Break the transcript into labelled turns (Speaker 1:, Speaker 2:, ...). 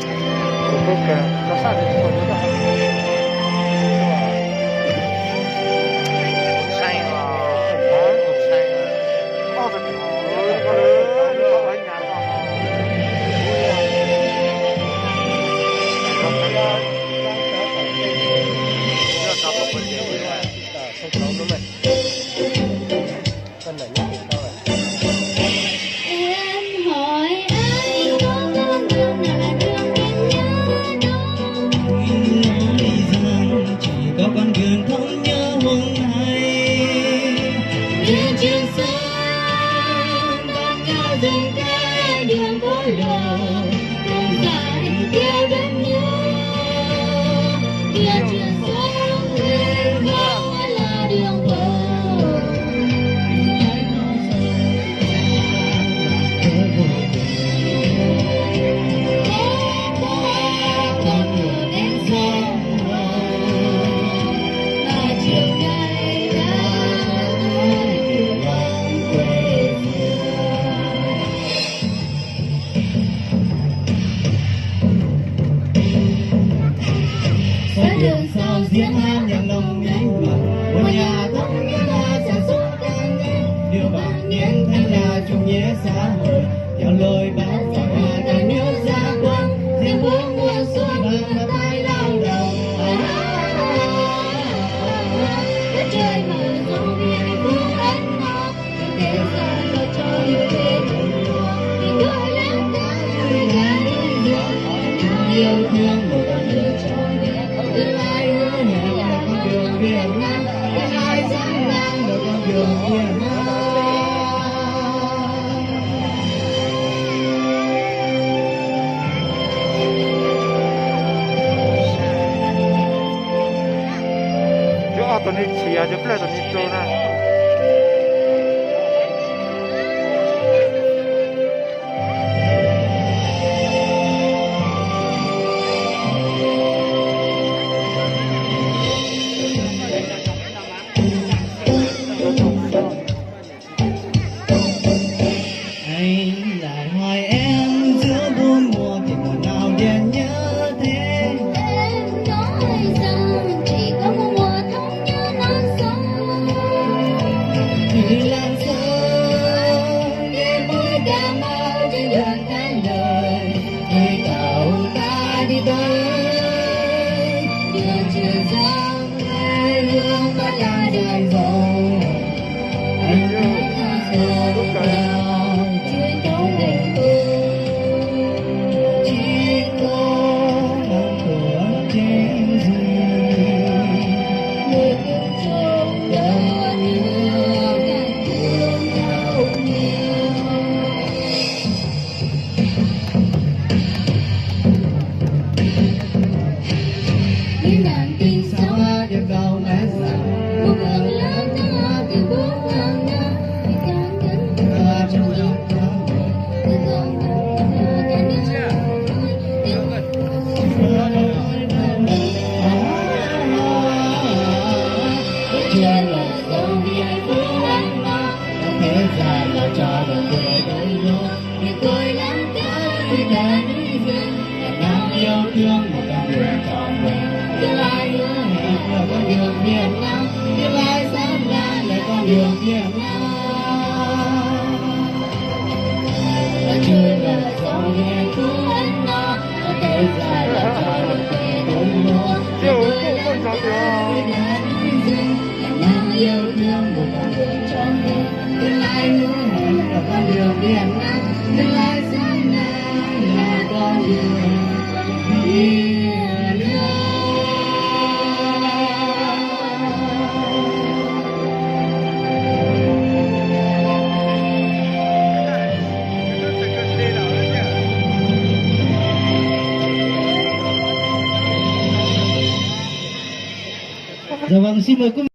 Speaker 1: Ok, lo sa che ci sono da. Sai mà, sai mà. Perché có ở nhà không? Nó có một vấn đề gì vậy? Không có đúng không? Con này nó cũng đâu rồi.
Speaker 2: Em hỏi anh có con đường nào là đường em nhớ đâu?
Speaker 3: Nói rằng chỉ có con đường không nhớ hôm nay.
Speaker 2: Đường trên sông con cao rừng cây đường phố lầu không phải theo đêm nhớ. Đường trên sông lên vắng là đường bờ.
Speaker 3: Đường sau diễn hát nhạc nồng nhanh mặt một nhà thống nhất ta sản xuất càng nhanh điều bạn nhiên thanh là chủ nghĩa xã hội theo lời bác phải ta nhớ ra quân riêng bố mùa xuân là tay lao đầu
Speaker 2: Đất trời mở rộng vì hạnh phúc ấm no thế gian lo cho điều về đồng mùa vì tôi lãng đãng người đã đi rồi
Speaker 3: yêu thương một con đường tròn tương lai hứa hẹn là con đường Việt Nam tương lai sáng lang là con đường Việt Nam.
Speaker 1: Chỗ tuần đi chia, chỗ plei tuần đi chỗ na.
Speaker 3: Anh lại hỏi em giữa bốn mùa thì mùa nào đèn nhớ thế.
Speaker 2: Em nói rằng chỉ có một mùa thống nhớ non sông.
Speaker 3: Thì làm sớm
Speaker 2: Đêm vui Cà Mau trên đường Cái Lời
Speaker 3: người tàu ta đi tới.
Speaker 2: đường trường giang quê hương vẫn là đời giàu.
Speaker 3: Anh
Speaker 2: Truyền thống hạnh phúc
Speaker 3: chỉ có nắng của trên rừng.
Speaker 2: người cùng chung đất nước càng thương nhau nhiều. Những đàn tin
Speaker 3: Sao
Speaker 2: sống
Speaker 3: hoa điệp đầu mát rằng
Speaker 2: một đường lớn ta từ bốn ngàn năm vì con cánh
Speaker 3: ta trong lòng ta
Speaker 2: từ con cánh ta nước trên là dòng vì hạnh phúc anh nó
Speaker 3: thế dài là cho đời quê đôi lối.
Speaker 2: vì tôi lắng ca vì đã núi rừng
Speaker 3: Nam yêu thương một con đường trọn vẹn
Speaker 2: tương lai hứa hẹn
Speaker 3: là con đường Việt Nam tương lai sáng lang là con đường Việt Nam.
Speaker 2: là trời là dòng vì hạnh phúc anh nó thế dài là cho đời quê đôi lối vì tôi lắng ca vì đã núi rừng Nam yêu thương một con đường trọn vẹn tương lai hứa hẹn
Speaker 3: Là con đường Việt Nam
Speaker 2: tương lai sáng lang là con đường Việt Nam.
Speaker 3: Dạ vâng, xin mời quý vị.